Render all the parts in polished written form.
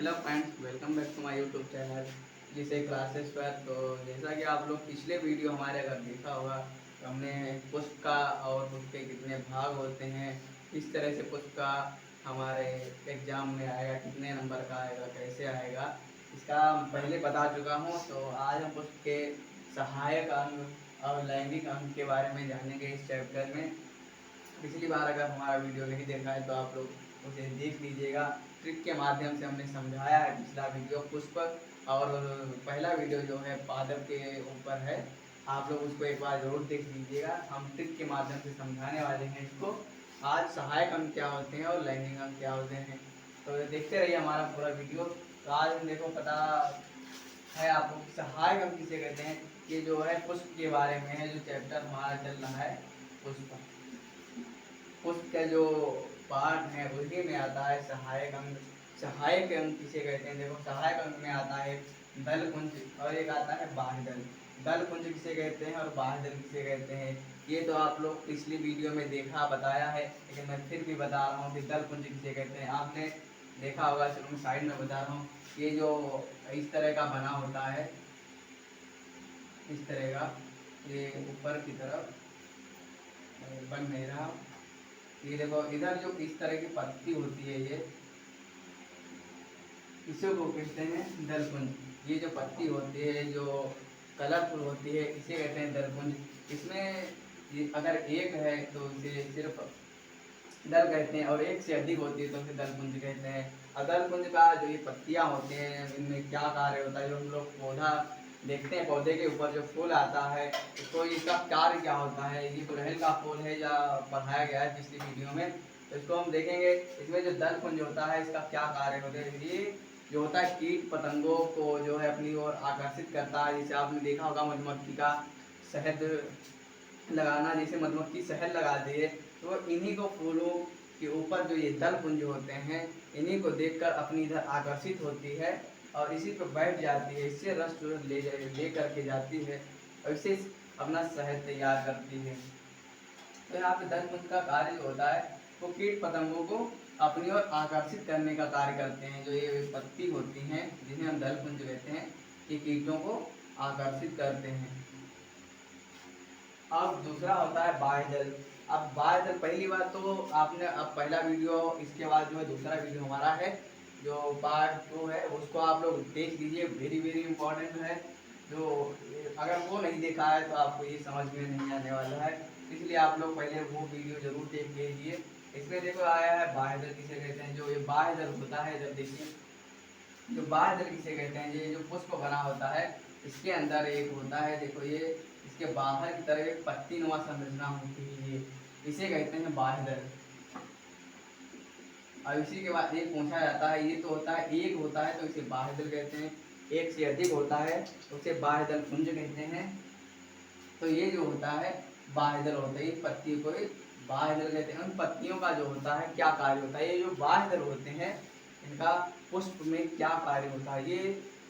Hello friends, welcome back to my YouTube channel जिसे classes पर। तो जैसा कि आप लोग पिछले वीडियो हमारे अगर देखा होगा तो हमने पुष्प का और उसके कितने भाग होते हैं, किस तरह से पुष्प का हमारे एग्ज़ाम में आएगा, कितने नंबर का आएगा, कैसे आएगा, इसका पहले बता चुका हूँ। तो आज हम पुष्प के सहायक अंग और लैंगिक अंग के बारे में जानेंगे इस चैप्टर में। पिछली बार अगर हमारा वीडियो नहीं देखा है तो आप लोग उसे देख लीजिएगा। ट्रिक के माध्यम से हमने समझाया है पिछला वीडियो पुष्प, और पहला वीडियो जो है पादप के ऊपर है, आप लोग उसको एक बार ज़रूर देख लीजिएगा। हम ट्रिक के माध्यम से समझाने वाले हैं इसको। आज सहायक अंग क्या होते हैं और लैंगिक अंग क्या होते हैं, तो देखते रहिए हमारा पूरा वीडियो। तो आज हम देखो पता है आपको सहायक अंग किसे कहते हैं। ये जो है पुष्प के बारे में है, जो चैप्टर हमारा चल रहा है पुष्प। पुष्प का जो पार्ट है उसी में आता है सहायक अंग। सहायक अंग किसे कहते हैं, देखो सहायक अंग में आता है दल कुंज और एक आता है बाह्य दल। दल कुंज किसे कहते हैं और बाह्य दल किसे कहते हैं, ये तो आप लोग पिछली वीडियो में देखा बताया है, लेकिन मैं फिर भी बता रहा हूँ कि दल कुंज किसे कहते हैं। आपने देखा होगा, चलो मैं साइड में बता रहा हूँ। ये जो इस तरह का बना होता है, इस तरह का, ये ऊपर की तरफ बन नहीं रहा। ये देखो इधर जो इस तरह की पत्ती होती है, ये इसे को कहते हैं दलपुंज। ये जो पत्ती होती है, जो कलरफुल होती है, इसे कहते हैं दलपुंज। इसमें ये अगर एक है तो इसे सिर्फ दल कहते हैं, और एक से अधिक होती है तो उसे दलपुंज कहते हैं। और दलपुंज का जो ये पत्तियां होती हैं, इनमें क्या कार्य होता है, जो हम लोग पौधा देखते हैं, पौधे के ऊपर जो फूल आता है, तो इसका कार्य क्या होता है। ये गुड़हल का फूल है, या पढ़ाया गया है पिछली वीडियो में, तो इसको हम देखेंगे। इसमें जो दलपुंज होता है, इसका क्या कार्य होता है। ये जो होता है कीट पतंगों को जो है अपनी ओर आकर्षित करता है। जैसे आपने देखा होगा मधुमक्खी का शहद लगाना, जैसे मधुमक्खी शहद लगाती है तो इन्हीं को फूलों के ऊपर जो ये दल पुंज होते हैं, इन्हीं को देखकर अपनी इधर आकर्षित होती है और इसी पर बैठ जाती है। इससे रस जो ले करके जाती है और इससे अपना शहद तैयार करती है। तो यहाँ पे दल पुंज का कार्य जो होता है वो कीट पतंगों को अपनी ओर आकर्षित करने का कार्य करते हैं। जो ये पत्ती होती हैं जिन्हें हम दल पुंज कहते हैं, ये कीटों को आकर्षित करते हैं। अब दूसरा होता है बाह्य दल। अब बाह्य दल, पहली बात तो आपने अब पहला वीडियो, इसके बाद जो है दूसरा वीडियो हमारा है जो पार्ट 2 है, उसको आप लोग देख लीजिए। वेरी वेरी इंपॉर्टेंट है। जो अगर वो नहीं देखा है तो आपको ये समझ में नहीं आने वाला है, इसलिए आप लोग पहले वो वीडियो जरूर देख लीजिए। इसमें देखो आया है बाह्य दल किसे कहते हैं। जो ये बाह्य दल होता है, जब देखिए जो बाह्य दल किसे कहते हैं, ये जो पुष्प बना होता है, इसके अंदर एक होता है, देखो ये इसके बाहर की तरफ एक पत्ती नुमा संरचना होती है, ये इसे कहते हैं बाह्य दल। और इसी के बाद एक पूछा जाता है, ये तो होता है एक होता है तो इसे बाह्य दल कहते हैं, एक से अधिक होता है तो उसे बाह्य दल पुंज कहते हैं। तो ये जो होता है बाह्य दल होता है, ये पत्ती को बाह्य दल कहते हैं। उन पत्तियों का जो होता है क्या कार्य होता है, ये जो बाह्य दल होते हैं इनका पुष्प में क्या कार्य होता है। ये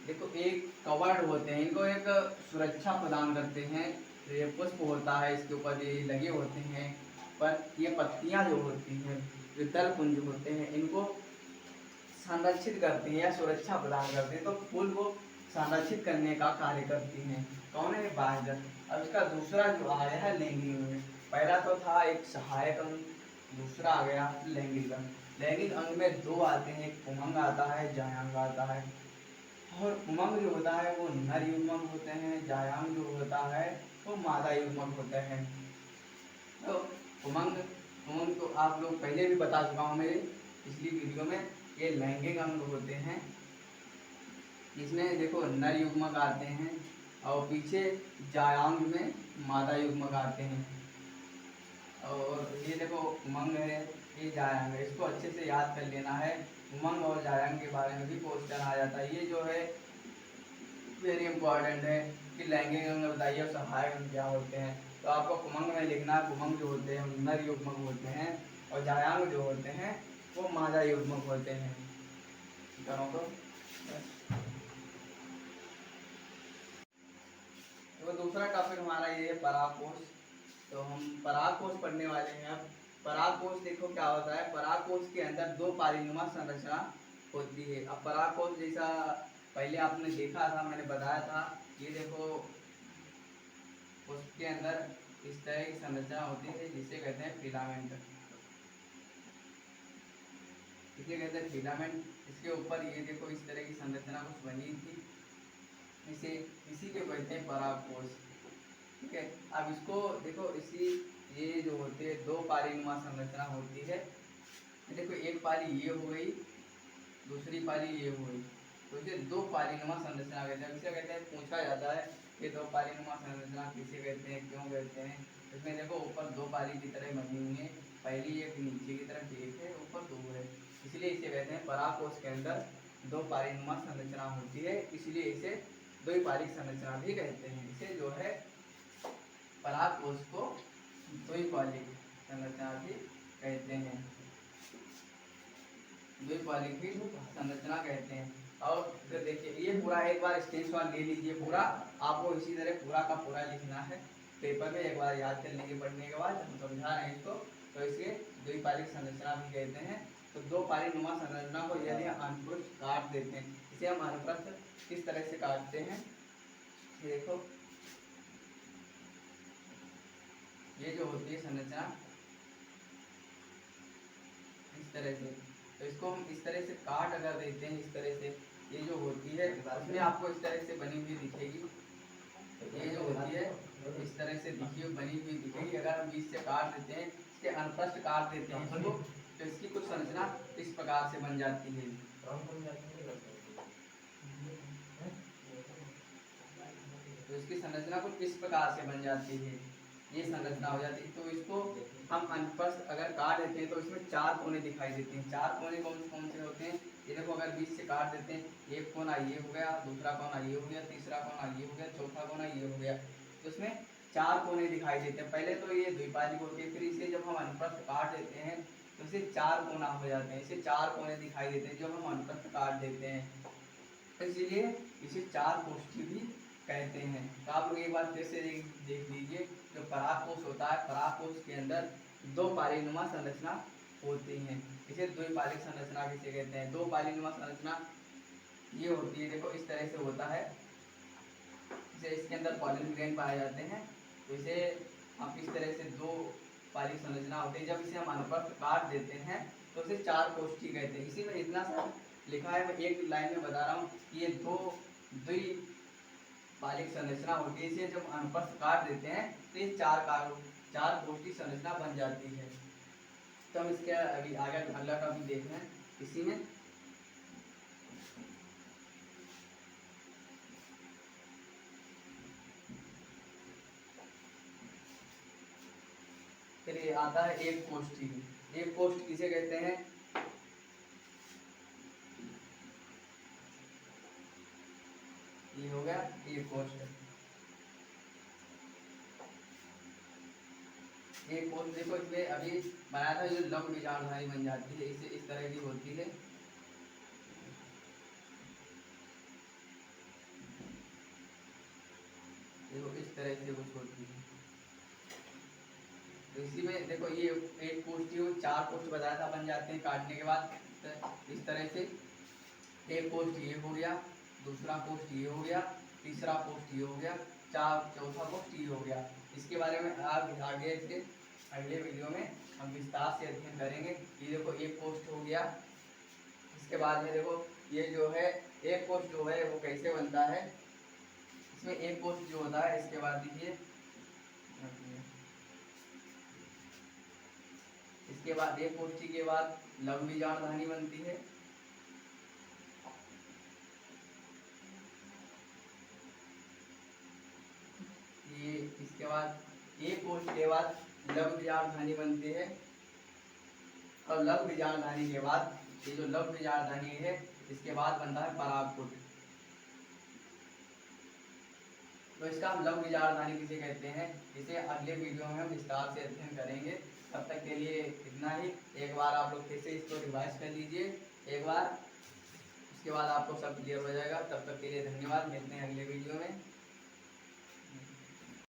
देखो एक कवर्ड होते हैं, इनको एक सुरक्षा प्रदान करते हैं। तो ये पुष्प होता है, इसके ऊपर ये लगे होते हैं, पर ये पत्तियां जो होती हैं, जो दल पुंज होते हैं, इनको संरक्षित करती हैं या सुरक्षा प्रदान करती हैं। तो फूल को संरक्षित करने का कार्य करती हैं। कौन है, बाह्य दल। अब इसका दूसरा जो आया है लैंगिक अंग। पहला तो था एक सहायक अंग, दूसरा आ गया लैंगिक अंग। लैंगिक अंग में दो आते हैं, एक पुमंग आता है, जायांग आता है। और पुमंग जो होता है वो नर युग्मक होते हैं, जायांग जो होता है वो मादा युग्मक होते हैं। तो उमंग उमंग तो आप लोग पहले भी बता चुका हूँ मेरी पिछली वीडियो में। ये लैंगिक अंग होते हैं, इसमें देखो नर युग्मक आते हैं और पीछे जायांग में मादा युग्मक आते हैं। और ये देखो उमंग है, ये जायांग है, इसको अच्छे से याद कर लेना है। उमंग और जायांग के बारे में भी क्वेश्चन आ जाता है। ये जो है वेरी इंपॉर्टेंट है कि लैंगिक अंग बताइए और सहायक अंग क्या होते हैं। तो आपको कुमंग में लिखना है, कुमंग जो होते हैं नर युग्मक होते हैं और जायांग जो होते हैं वो मादा युग्मक होते हैं। करो तो तो दूसरा टॉपिक हमारा ये है परागकोश। तो हम परागकोश पढ़ने वाले हैं अब। परागकोश देखो क्या होता है, परागकोश के अंदर दो पारीनुमा संरचना होती है। अब पराग कोश जैसा पहले आपने देखा था, मैंने बताया था, ये देखो उसके अंदर इस तरह की संरचना होती है जिसे कहते हैं फिलामेंट। इसे कहते हैं फिलामेंट। इसके ऊपर ये देखो इस तरह की संरचना कुछ बनी थी, इसे इसी को कहते हैं परागकोश। ठीक है, अब इसको देखो, इसी ये जो होते हैं दो पारीनुमा संरचना होती है। देखो एक पारी ये हो गई, दूसरी पारी ये हो गई, तो इसे दो पारीनुमा संरचना कहते हैं। इसे कहते हैं, पूछा जाता है कि दो पारीनुमा संरचना किसे कहते हैं, क्यों कहते हैं। इसमें देखो ऊपर दो पारी की तरह बनी हुई है, पहली एक नीचे की तरफ एक है, ऊपर दो है, इसलिए इसे कहते हैं परागकोश के अंदर दो पारीनुमा संरचना होती है, इसलिए इसे द्विपारिक संरचना भी कहते हैं। इसे जो है परागकोश को द्विपालिक संरचना भी कहते हैं, द्विपालिक भी संरचना कहते हैं। और फिर देखिए ये पूरा एक बार स्क्रीनशॉट ले लीजिए, पूरा आपको इसी तरह पूरा का पूरा लिखना है पेपर में, एक बार याद कर लीजिए पढ़ने के बाद। हम समझा रहे हैं इसको, तो इसे द्विपालिक संरचना भी कहते हैं। तो दो पारीनुमा संरचना को यदि अनुप्रस्थ काट देते हैं, इसे हम अनुप्रस्थ किस तरह से काटते हैं, ये देखो ये जो होती है संरचना इस तरह से, तो इसको हम इस तरह से काट अगर देते हैं, इस तरह से ये जो होती है उसमें आपको इस तरह से बनी हुई दिखेगी, ये जो होती है इस तरह से दिखी बनी हुई दिखेगी। अगर हम बीच से काट देते हैं, इसके अनुप्रस्थ काट देते हैं इसको, तो इसकी कुछ संरचना इस प्रकार से बन जाती है। तो इसकी संरचना कुछ इस प्रकार से बन जाती है, ये संरचना हो जाती है। तो इसको हम अनुप्रस्थ अगर काट देते हैं तो इसमें चार कोने दिखाई देते हैं। चार कोने कौन कौन से होते हैं, ये देखो अगर बीच से काट देते हैं, एक कोना ये हो गया, दूसरा कोना ये हो गया, तीसरा कोना ये हो गया, चौथा कोना ये हो गया, तो इसमें चार कोने दिखाई देते हैं। पहले तो ये द्विपालिक होती है, फिर इसे जब हम अनुप्रस्थ काट देते हैं तो इसे चार कोना हो जाते हैं, इसे चार कोने दिखाई देते हैं जब हम अनुप्रस्थ काट देते हैं, तो इसीलिए इसे चार कोष्ठी भी कहते हैं। तो आप लोग एक बार फिर से देख लीजिए, जो परागकोश होता है, परागकोश के अंदर दो पारीनुमा संरचना होती हैं, इसे द्विपालिक संरचना किसे कहते हैं। दो पारीनुमा संरचना ये होती है, देखो इस तरह से होता है, इसे इसके अंदर पॉलिन ग्रेन पाए जाते हैं, तो इसे हम इस तरह से दो पारिक संरचना होती है। जब इसे हम अनुप्रस्थ काट देते हैं तो इसे चार कोष्ठी कहते हैं। इसी में इतना सा लिखा है, मैं एक लाइन में बता रहा हूँ, ये दो द्विपालिक संरचना होती है, इसे जब अनुप्रस्थ काट देते हैं तो ये चार कोष्ठी संरचना बन जाती है। तो हम इसके अभी आगे अगला टॉपिक देख रहे हैं इसी में। फिर ये आता है एक कोष्ठी। एक कोष्ठ किसे कहते हैं, ये हो गया एक कोष्ठ। एक कोष्ठ देखो इसमें अभी बनाया था, जो लंब विजाणुधारी बन जाती है, इसे इस तरह की होती है। देखो इस तरह से कुछ होती है। तो इसी में देखो ये एक कोष्ठी हो, चार कोष्ठ बताया था बन जाते हैं काटने के बाद। तो इस तरह से एक कोष्ठ ये हो गया, दूसरा कोष्ठ ये हो गया, तीसरा कोष्ठ ये हो गया, चौथा कोष्ठ ये हो गया। इसके बारे में आगे से अगले वीडियो में हम विस्तार से अध्ययन करेंगे। ये देखो एक कोष्ठ हो गया, इसके बाद में देखो ये जो है एक कोष्ठ जो है वो कैसे बनता है, इसमें एक कोष्ठ जो होता है, इसके बाद देखिए इसके बाद एक कोष्ठी के बाद लघु बीजाणुधानी बनती है। ये इसके बाद एक कोष्ठ के बाद लघु बीजाणुधानी बनती है, और लघु बीजाणुधानी के बाद ये जो लघु बीजाणुधानी है इसके बाद बनता है परागपुट। तो इसका हम लघु बीजाणुधानी किसे कहते हैं, इसे अगले वीडियो में हम विस्तार से अध्ययन करेंगे। तब तक के लिए इतना ही। एक बार आप लोग फिर से इसको रिवाइज कर लीजिए एक बार, उसके बाद आपको सब क्लियर हो जाएगा। तब तक के लिए धन्यवाद, मिलते हैं अगले वीडियो में।